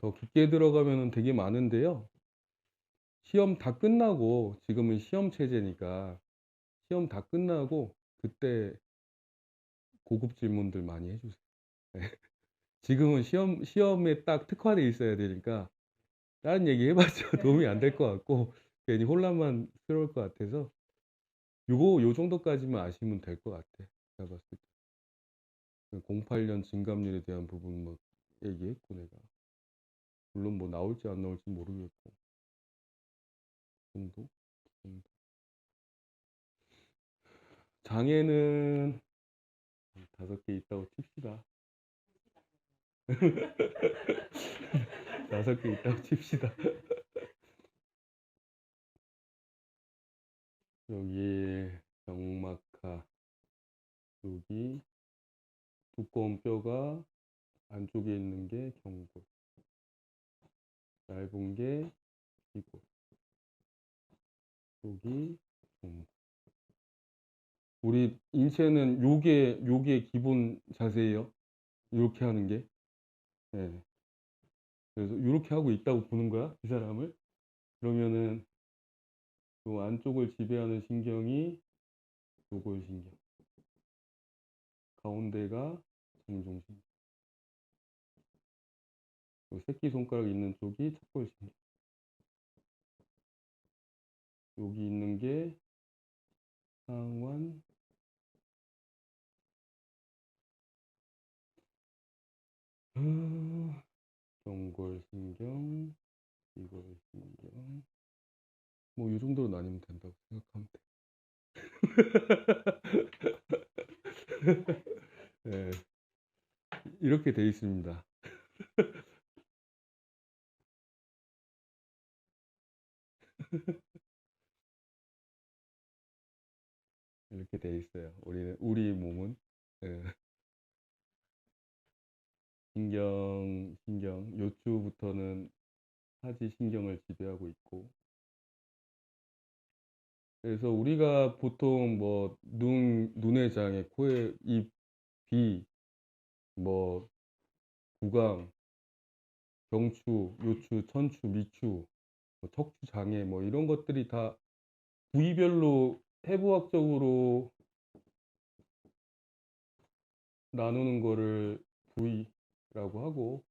더 깊게 들어가면은 되게 많은데요. 시험 다 끝나고 지금은 시험 체제니까 시험 다 끝나고 그때 고급 질문들 많이 해 주세요. 예. 지금은 시험에 딱 특화돼 있어야 되니까 다른 얘기 해 봤자 도움이 안 될 것 같고 괜히 혼란스러울 것 같아서 요 정도까지만 아시면 될 것 같아. 제가 봤을 때. 08년 증감률에 대한 부분 뭐 얘기했고 내가. 물론 뭐 나올지 안 나올지 모르겠고. 그 정도? 그 정도. 장애는 5개 있다고 칩시다. 5개 있다고 칩시다. 여기 경막하, 여기 두꺼운 뼈가 안쪽에 있는 게 경골, 얇은 게 기골, 여기 종. 우리 인체는 요게 기본 자세예요. 이렇게 하는 게. 예. 그래서 이렇게 하고 있다고 보는 거야, 이 사람을. 그러면은 요 안쪽을 지배하는 신경이 요골신경, 가운데가 정종신경, 요 새끼손가락 있는 쪽이 척골신경, 여기 있는 게 상완, 경골신경, 이골신경. 뭐 이 정도로 나뉘면 된다고 생각하면 돼. 예, 이렇게 돼 있습니다. 이렇게 돼 있어요. 우리 몸은. 예, 요추부터는 하지신경을 지배하고 있고. 그래서 우리가 보통 뭐 눈의 장애, 코의 입, 귀, 뭐 구강, 경추, 요추, 천추, 미추, 뭐 척추 장애 뭐 이런 것들이 다 부위별로 해부학적으로 나누는 거를 부위라고 하고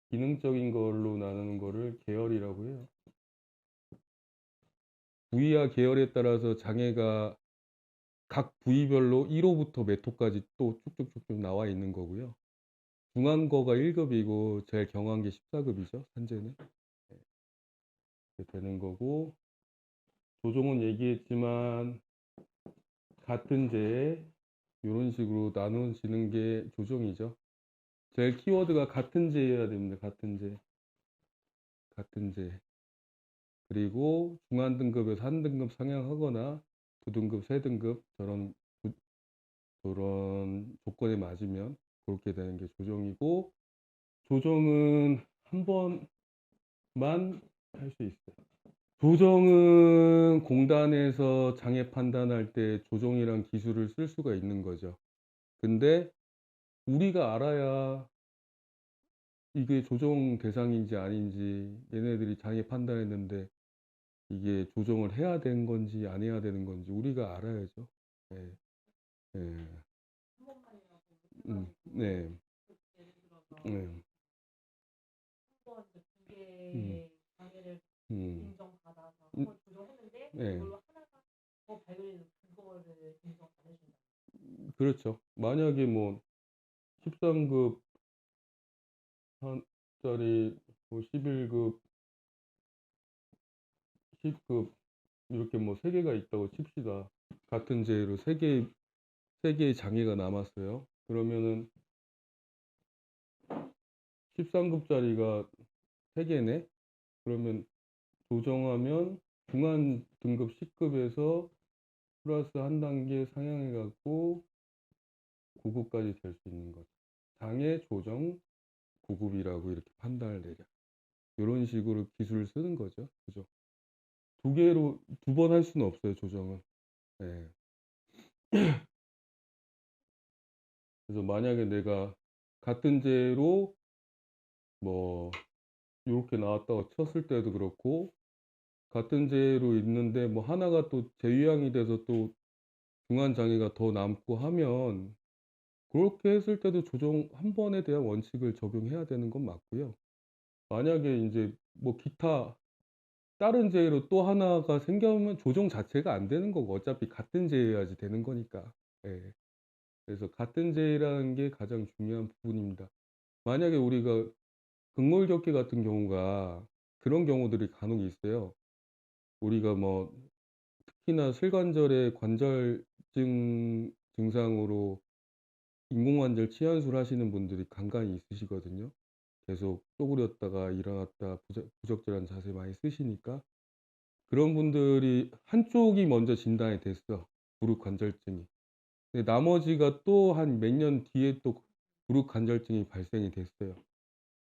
기능적인 걸로 나누는 거를 계열이라고 해요. 부위와 계열에 따라서 장애가 각 부위별로 1호부터 몇 호까지 또 쭉쭉쭉쭉 나와 있는 거고요. 중한 거가 1급이고 제일 경한 게 14급이죠. 현재는. 이렇게 되는 거고 조종은 얘기했지만 같은 재에 이런 식으로 나눠지는 게 조종이죠. 제일 키워드가 같은 재여야 됩니다. 같은 재. 같은 재. 그리고 중한 등급에서 한 등급 상향하거나 두 등급, 세 등급 저런 조건에 맞으면 그렇게 되는 게 조정이고 조정은 한 번만 할 수 있어요. 조정은 공단에서 장애 판단할 때 조정이란 기술을 쓸 수가 있는 거죠. 근데 우리가 알아야 이게 조정 대상인지 아닌지 얘네들이 장애 판단했는데 이게 조정을 해야 되는 건지 안 해야 되는 건지 우리가 알아야죠. 네. 네. 네. 네. 음, 음, 네. 그렇죠. 만약에 뭐 13급 짜리 뭐 11급, 10급 이렇게 뭐 3개가 있다고 칩시다. 같은 재로 3개의 장애가 남았어요. 그러면은 13급짜리가 3개네? 그러면 조정하면 중한 등급 10급에서 플러스 한 단계 상향해 갖고 9급까지 될 수 있는 거죠. 장애 조정 9급이라고 이렇게 판단을 내려. 이런 식으로 기술을 쓰는 거죠. 그죠? 두 번 할 수는 없어요, 조정은. 네. 그래서 만약에 내가 같은 재로 뭐 요렇게 나왔다가 쳤을 때도 그렇고 같은 재로 있는데 뭐 하나가 또 재유양이 돼서 또 중환 장애가 더 남고 하면 그렇게 했을 때도 조정 한 번에 대한 원칙을 적용해야 되는 건 맞고요. 만약에 인제 뭐 기타 다른 재해로 또 하나가 생겨면 조정 자체가 안 되는 거고 어차피 같은 재해여야지 되는 거니까. 예. 그래서 같은 재해라는 게 가장 중요한 부분입니다. 만약에 우리가 극몰격계 같은 경우가 그런 경우들이 간혹 있어요. 우리가 뭐 특히나 슬관절의 관절증 증상으로 인공관절 치환술 하시는 분들이 간간이 있으시거든요. 계속 쪼그렸다가 일어났다 부적절한 자세 많이 쓰시니까 그런 분들이 한쪽이 먼저 진단이 됐어. 무릎 관절증이. 근데 나머지가 또 한 몇 년 뒤에 또 무릎 관절증이 발생이 됐어요.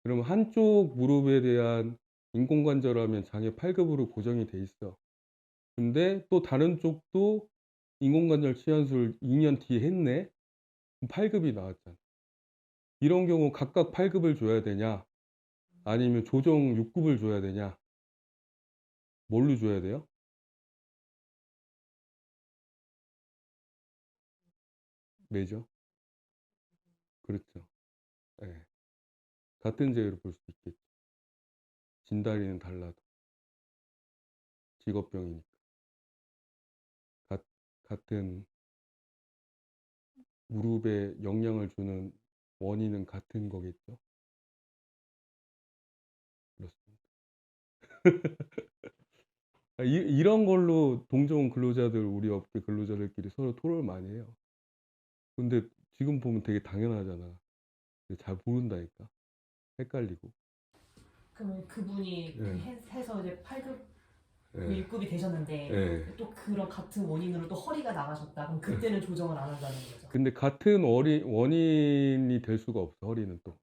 그러면 한쪽 무릎에 대한 인공관절하면 장애 8급으로 고정이 돼 있어. 근데 또 다른 쪽도 인공관절 치환술 2년 뒤에 했네? 8급이 나왔잖아. 이런 경우 각각 8급을 줘야 되냐? 아니면 조정 6급을 줘야 되냐? 뭘로 줘야 돼요? 매죠? 그렇죠. 예. 같은 재해로 볼 수 있겠죠. 진단이는 달라도. 직업병이니까. 같, 같은 무릎에 영향을 주는 원인은 같은 거겠죠. 그렇습니다. 이런 걸로 동종 근로자들, 우리 업계 근로자들끼리 서로 토론을 많이 해요. 근데 지금 보면 되게 당연하잖아. 근데 잘 모른다니까. 헷갈리고. 그러면 그분이 예, 해서 이제 8급, 예, 1급이 되셨는데 예. 또 그런 같은 원인으로 또 허리가 나가셨다. 그럼 그때는 조정을 안 한다는 거죠. 근데 같은 원인이 될 수가 없어, 허리는 또.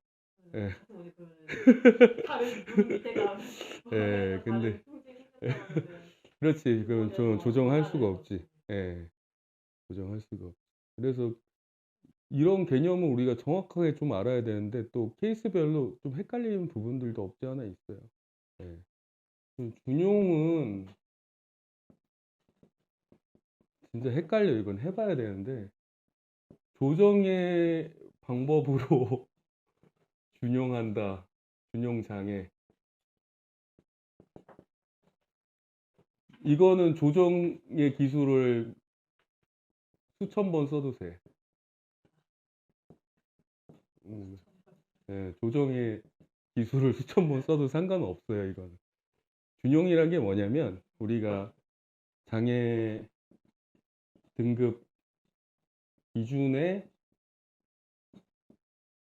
예, 같은 원인 그러면 다른 무릎 밑에가 예, 약간 근데, 다른 통증이 생겼다고 하면은 그렇지. 그럼 그거는 좀 조정할 몰아야 수가 되는 없지. 거지. 예, 조정할 수가 없지. 그래서 이런 개념을 우리가 정확하게 좀 알아야 되는데 또 케이스별로 좀 헷갈리는 부분들도 없지 않아 있어요. 예. 준용은 진짜 헷갈려. 이건 해봐야 되는데 조정의 방법으로 준용한다. 준용장애. 이거는 조정의 기술을 수천 번 써도 돼. 음, 예, 조정의 기술을 수천 번 써도 상관은 없어요. 이거는. 준용이란 게 뭐냐면 우리가 장애 등급 기준에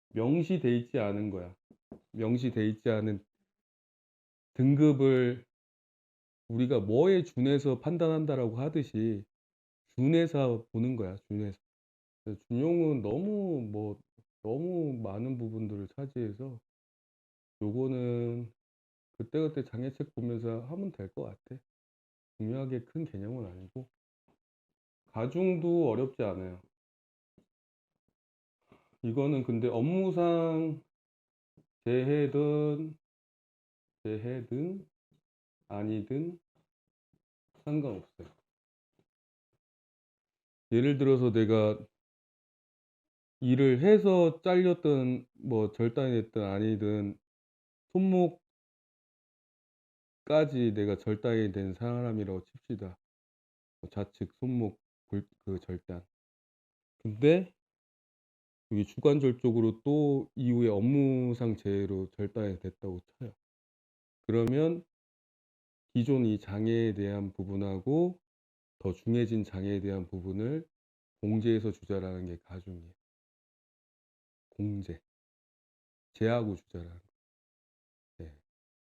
명시돼 있지 않은 거야. 명시돼 있지 않은 등급을 우리가 뭐에 준해서 판단한다라고 하듯이 준해서 보는 거야. 준해서. 준용은 너무 많은 부분들을 차지해서 요거는 그때그때 장애책 보면서 하면 될 것 같아. 중요하게 큰 개념은 아니고 가중도 어렵지 않아요. 이거는 근데 업무상 재해든 아니든 상관없어요. 예를 들어서 내가 일을 해서 잘렸든 뭐 절단이 됐든 아니든 손목까지 내가 절단이 된 사람이라고 칩시다. 좌측 손목 그 절단. 근데 여기 주관절 쪽으로 또 이후에 업무상 재해로 절단이 됐다고 쳐요. 그러면 기존 이 장애에 대한 부분하고 더 중해진 장애에 대한 부분을 공제해서 주자라는 게 가중이에요. 공제. 제하고 주자라는 거. 네.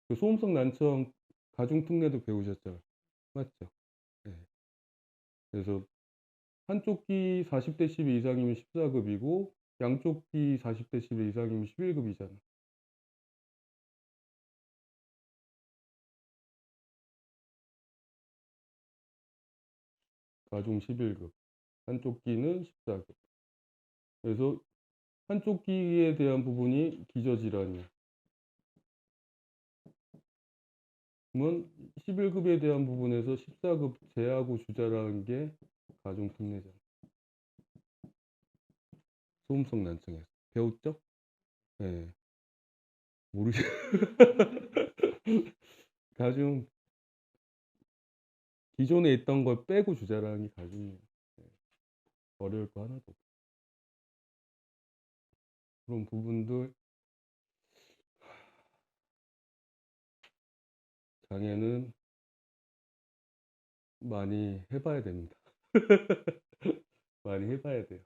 그 소음성 난청 가중 특례도 배우셨죠? 맞죠? 네. 그래서 한쪽 귀 40dB 이상이면 14급이고 양쪽 귀 40dB 이상이면 11급이잖아. 가중 11급. 한쪽 귀는 14급. 그래서 한쪽 귀에 대한 부분이 기저질환이야. 11급에 대한 부분에서 14급 제하고 주자라는 게 가중 특례잖아. 소음성 난청에서 배웠죠? 예. 모르시 가중 기존에 있던 걸 빼고 주자라는 게 가중이에요. 예. 어려울 거 하나도 없어. 그런 부분들 장애는 많이 해봐야 됩니다. 많이 해봐야 돼요.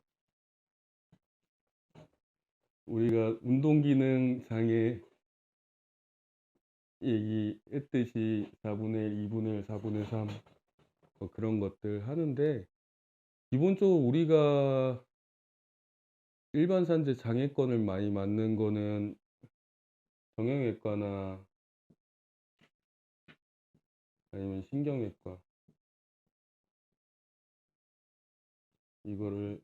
우리가 운동기능 장애 얘기했듯이 4분의 1, 2분의 1, 4분의 3 뭐 그런 것들 하는데 기본적으로 우리가 일반 산재 장애권을 많이 맞는 거는 정형외과나 아니면 신경외과 이거를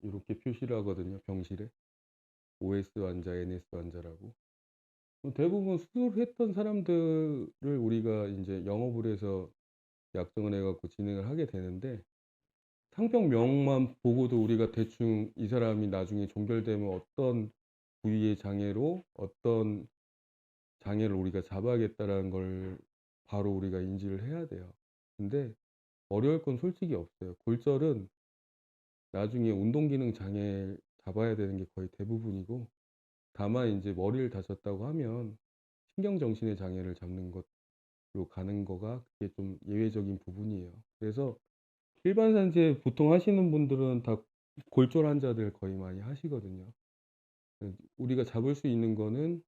이렇게 표시를 하거든요. 병실에 OS 환자, NS 환자라고. 대부분 수술했던 사람들을 우리가 이제 영업을 해서 약정을 해갖고 진행을 하게 되는데 상병명만 보고도 우리가 대충 이 사람이 나중에 종결되면 어떤 부위의 장애로 어떤 장애를 우리가 잡아야겠다라는 걸 바로 우리가 인지를 해야 돼요. 근데 어려울 건 솔직히 없어요. 골절은 나중에 운동기능 장애 잡아야 되는 게 거의 대부분이고 다만 이제 머리를 다쳤다고 하면 신경정신의 장애를 잡는 것으로 가는 거가 그게 좀 예외적인 부분이에요. 그래서 일반 산재 보통 하시는 분들은 다 골절 환자들 거의 많이 하시거든요. 우리가 잡을 수 있는 거는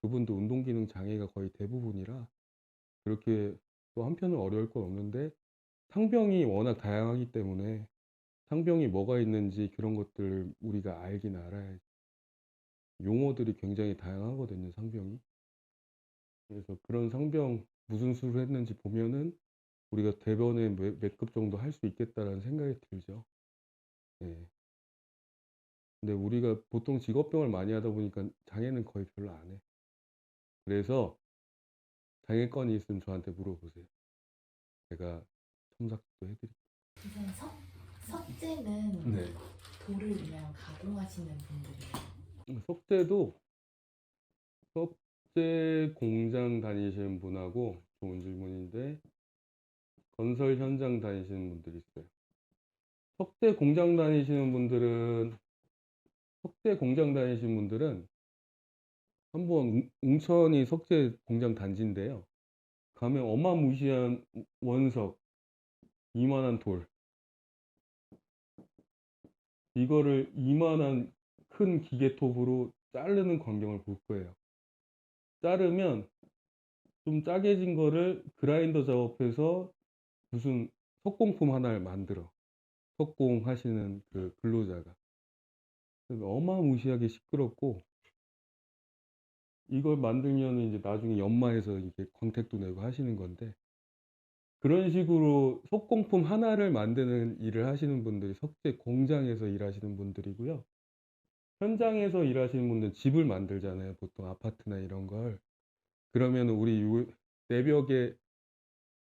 그분도 운동기능 장애가 거의 대부분이라 그렇게 또 한편은 어려울 건 없는데 상병이 워낙 다양하기 때문에 상병이 뭐가 있는지 그런 것들 우리가 알긴 알아야지. 용어들이 굉장히 다양하거든요, 상병이. 그래서 그런 상병 무슨 수술을 했는지 보면은 우리가 대변에 몇 급 정도 할 수 있겠다라는 생각이 들죠. 예. 근데 우리가 보통 직업병을 많이 하다 보니까 장애는 거의 별로 안 해. 그래서 장애권이 있으면 저한테 물어보세요. 제가 첨삭도 해드릴게요. 선생님, 석재는 네. 돌을 그냥 가공하시는 분들이에요. 석재도 석재 공장 다니시는 분하고 좋은 질문인데 건설 현장 다니시는 분들이 있어요. 석재 공장 다니시는 분들은 한번 웅천이 석재 공장 단지인데요. 가면 어마무시한 원석, 이만한 돌 이거를 이만한 큰 기계톱으로 자르는 광경을 볼 거예요. 자르면 좀 짜게진 거를 그라인더 작업해서 무슨 석공품 하나를 만들어. 석공하시는 그 근로자가. 어마무시하게 시끄럽고 이걸 만들면 이제 나중에 연마해서 이게 광택도 내고 하시는 건데 그런 식으로 석공품 하나를 만드는 일을 하시는 분들이 석재 공장에서 일하시는 분들이고요. 현장에서 일하시는 분들은 집을 만들잖아요. 보통 아파트나 이런 걸. 그러면 우리 내벽에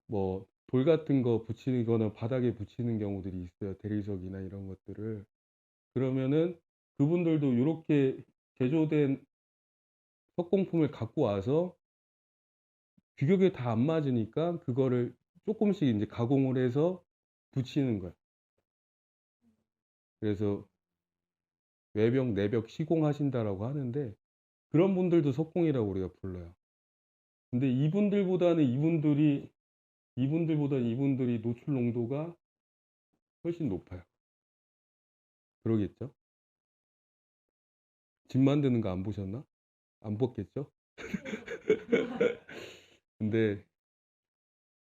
뭐 돌 같은 거 붙이거나 바닥에 붙이는 경우들이 있어요. 대리석이나 이런 것들을. 그러면은 그분들도 이렇게 제조된 석공품을 갖고 와서 규격에 다 안 맞으니까 그거를 조금씩 이제 가공을 해서 붙이는 거야. 그래서 외벽, 내벽 시공하신다라고 하는데 그런 분들도 석공이라고 우리가 불러요. 근데 이분들이 노출 농도가 훨씬 높아요. 그러겠죠? 집 만드는 거 안 보셨나? 안 봤겠죠? 근데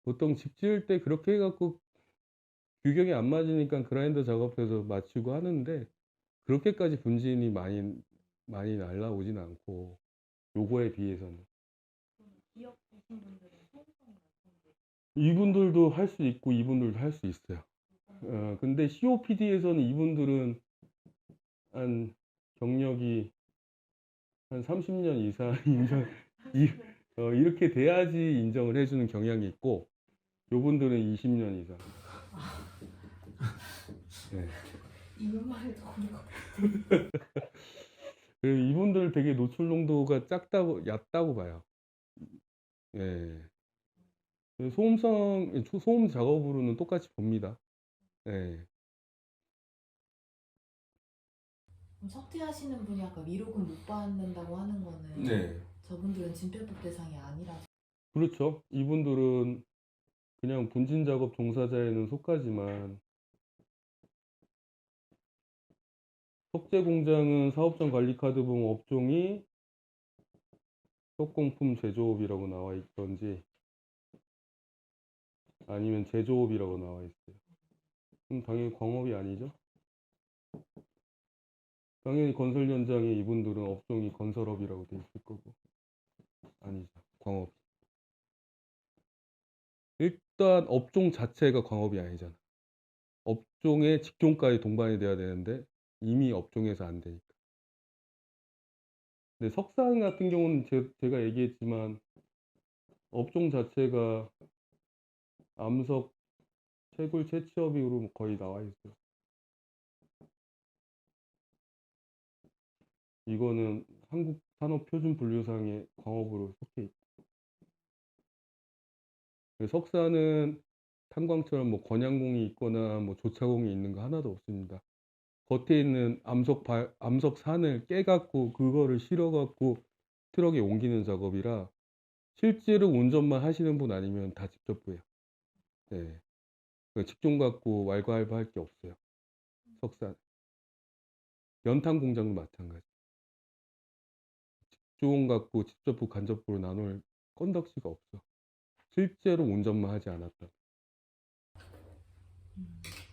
보통 집 지을 때 그렇게 해갖고 규격이 안 맞으니까 그라인더 작업해서 맞추고 하는데 그렇게까지 분진이 많이 날라오진 않고 요거에 비해서는 기업 계신 분들은 소음성 같은데 이분들도 할 수 있고 이분들도 할 수 있어요. 근데 COPD에서는 이분들은 한 경력이 한 30년 이상 이렇게 돼야지 인정을 해주는 경향이 있고, 요분들은 20년 이상. 네. 이름만 해도 어려워. 그리고 이분들 되게 노출 농도가 얕다고 봐요. 예. 소음 작업으로는 똑같이 봅니다. 예. 그럼 석퇴하시는 분이 아까 위로금 못 받는다고 하는 거는 네. 저분들은 진폐법 대상이 아니라서 그렇죠. 이분들은 그냥 분진 작업 종사자에는 속하지만, 석재 공장은 사업장 관리 카드 보면 업종이 석공품 제조업이라고 나와 있던지 아니면 제조업이라고 나와 있어요. 그럼 당연히 광업이 아니죠. 당연히 건설 현장에 이분들은 업종이 건설업이라고 돼 있을 거고. 아니죠. 광업. 일단 업종 자체가 광업이 아니잖아. 업종의 직종까지 동반이 돼야 되는데 이미 업종에서 안 되니까. 근데 석산 같은 경우는 제가 얘기했지만 업종 자체가 암석 채굴 채취업으로 거의 나와 있어요. 이거는 한국 산업표준분류상의 광업으로 속해 있고, 석산은 탄광처럼 뭐 권양공이 있거나 뭐 조차공이 있는 거 하나도 없습니다. 겉에 있는 암석산을 깨갖고 그거를 실어갖고 트럭에 옮기는 작업이라 실제로 운전만 하시는 분 아니면 다 직접부예요. 네. 직종 갖고 왈가왈부할 게 없어요. 석산. 연탄 공장도 마찬가지. 직종 갖고 직접부 간접부로 나눌 건덕지가 없어. 실제로 운전만 하지 않았다.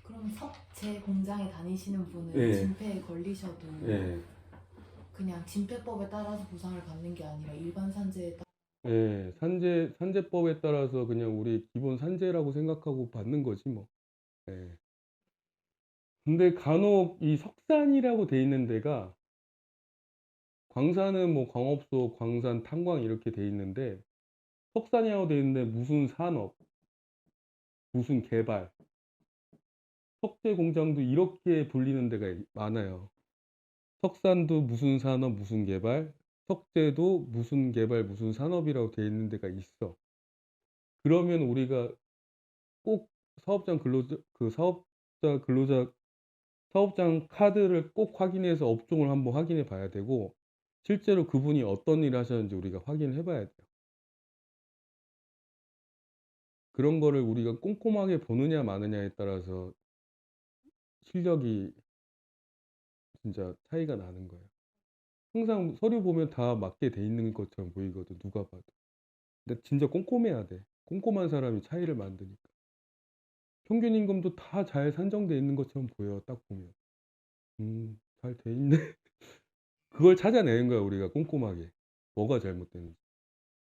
그럼 석재 공장에 다니시는 분은 네. 진폐에 걸리셔도 예. 그냥 진폐법에 따라서 보상을 받는 게 아니라 일반 산재에 따라 예, 산재법에 따라서 그냥 우리 기본 산재라고 생각하고 받는 거지 뭐. 예. 근데 간혹 이 석산이라고 돼 있는 데가, 광산은 뭐 광업소, 광산, 탄광 이렇게 돼 있는데, 석산이라고 돼 있는데 무슨 산업, 무슨 개발, 석재 공장도 이렇게 불리는 데가 많아요. 석산도 무슨 산업, 무슨 개발, 석재도 무슨 개발, 무슨 산업이라고 돼 있는 데가 있어. 그러면 우리가 꼭 사업장 카드를 꼭 확인해서 업종을 한번 확인해 봐야 되고, 실제로 그분이 어떤 일을 하셨는지 우리가 확인해 봐야 돼요. 그런 거를 우리가 꼼꼼하게 보느냐 마느냐에 따라서 실력이 진짜 차이가 나는 거예요. 항상 서류 보면 다 맞게 돼 있는 것처럼 보이거든, 누가 봐도. 근데 진짜 꼼꼼해야 돼. 꼼꼼한 사람이 차이를 만드니까. 평균 임금도 다 잘 산정돼 있는 것처럼 보여, 딱 보면. 잘 돼 있네. 그걸 찾아내는 거야, 우리가 꼼꼼하게. 뭐가 잘못됐는지.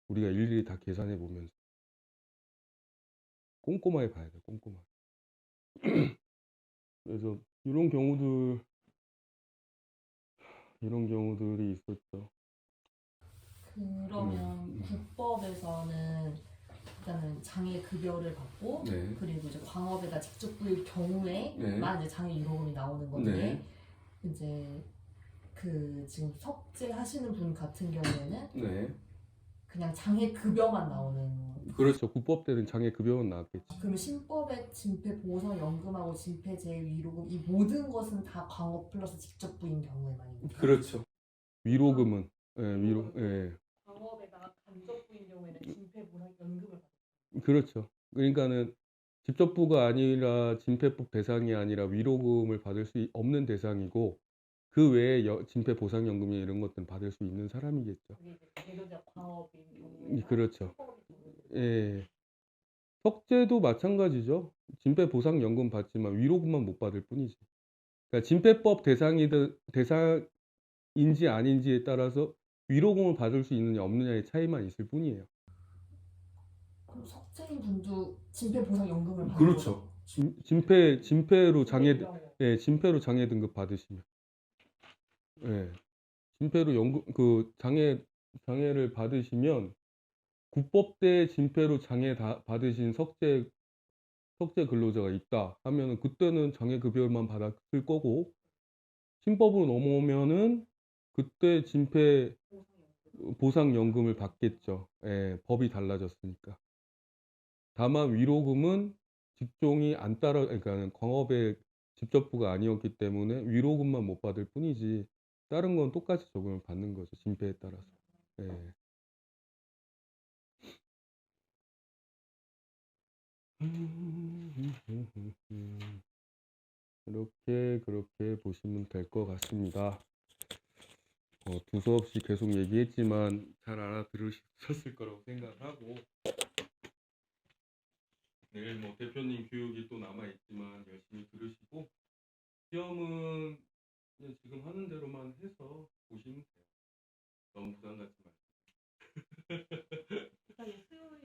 우리가 일일이 다 계산해 보면서. 꼼꼼하게 봐야 돼, 꼼꼼하게. 그래서 이런 경우들이 있었죠. 그러면 국법에서는 일단은 장애 급여를 받고 네. 그리고 이제 광업에다 직접 부일 경우에만 이제 장애 위로금이 나오는 건데 네. 이제 그 지금 석재 하시는 분 같은 경우에는 네. 그냥 장애 급여만 나오는. 그렇죠. 국법대는 장애 급여는 나왔겠지. 그러면 신법의 진폐보상연금하고 진폐재위로금 이 모든 것은 다 광업 플러스 직접 부인 경우에만입니다. 그렇죠. 위로금은, 예. 광업에다가 간접 부인 경우에는 진폐보상연금을 받아요. 그렇죠. 그러니까는 직접부가 아니라 진폐법 대상이 아니라 위로금을 받을 수 없는 대상이고, 그 외에 진폐보상연금이 이런 것들은 받을 수 있는 사람이겠죠. 그게 이제 대표적 광업인 경우에 그렇죠. 예. 석재도 마찬가지죠. 진폐보상연금 받지만 위로금만 못 받을 뿐이지. 그러니까 진폐법 대상인지 아닌지에 따라서 위로금을 받을 수 있느냐 없느냐의 차이만 있을 뿐이에요. 그럼 석재인 분도 진폐보상연금을 받는 그렇죠. 거죠? 진폐로 진폐인 경우. 진폐로 장애 등급 받으시면. 예. 진폐로 장애를 받으시면 국법대 진폐로 받으신 석재 근로자가 있다 하면은 그때는 장애급여만 받았을 거고, 신법으로 넘어오면은 그때 진폐 보상연금을 받겠죠. 예, 법이 달라졌으니까. 다만 위로금은 직종이 그러니까 광업의 집접부가 아니었기 때문에 위로금만 못 받을 뿐이지 다른 건 똑같이 적용을 받는 거죠. 진폐에 따라서. 예. 그렇게 보시면 될 것 같습니다. 두서없이 계속 얘기했지만 잘 알아들으셨을 거라고 생각하고, 내일 뭐 대표님 교육이 또 남아있지만 열심히 들으시고, 시험은 그냥 지금 하는 대로만 해서 보시면 돼요. 너무 부담 갖지